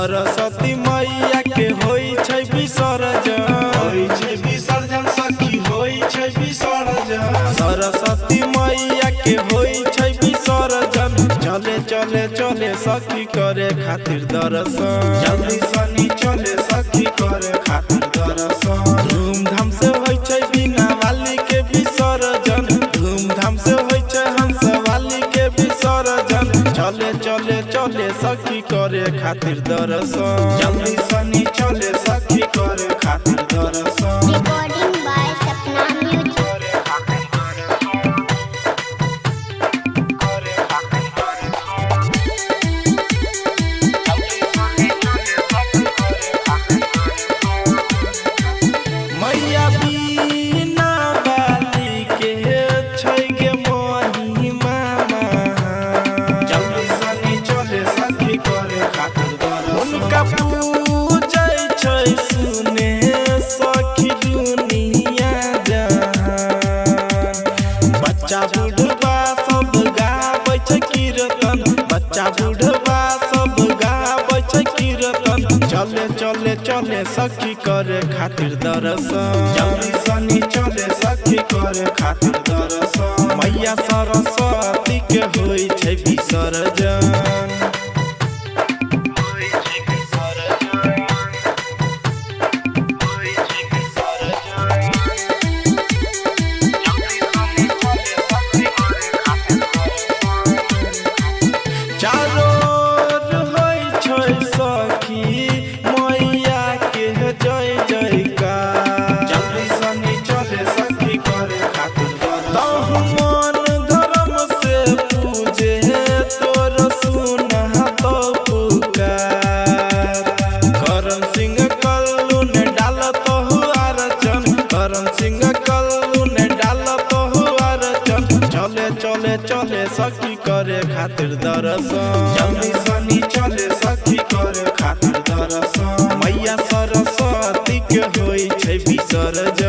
सरस्वती मैया के होई छै विसर्जन सखी होई छै विसर्जन सरस्वती मैया के होई छै विसर्जन चले चले चले सखी करे खातिर दर्शन जल्दी सनी चले सखी करे खातिर दर्शन धूमधाम से होई छै बिना वाली के विसर्जन धूमधाम से होई छै हंस वाली के विसर्जन चले चले चले सखी करे खातिर दर्शन जल्दी सनी चले सखी करे खातिर दर्शन Recording by Sapna Music. मैया बिना बाली के छै गे महिमा जल्दी सनी चले सखी करे खातिर दर्शन उनका पूजै छै सुने सखी दुनिया जहान बच्चा बुढ़वा सब गाबै छै कीर्तन बच्चा बुढ़वा सब गाबै छै कीर्तन चले चले चले सखी करे खातिर दर्शन जल्दी सनी चले सखी करे खातिर दर्शन मैया सरस्वती के होई छै विसर्जन चारो ओर होई छै सखी मैया के जय जयकार जल्दी सनी चले सखी करे खातिर दर्शन मन धर्म से पूजे तोर सुना तो पुकार करम सिंह कल्लू ने डालत हुआर चन करम सिंह कल्लू ने डालत हुआर चन चले चले चले सखी करे खातिर दर्शन जल्दी सनी चले सखी करे खातिर दर्शन मैया सरस्वती के होई छै विसर्जन।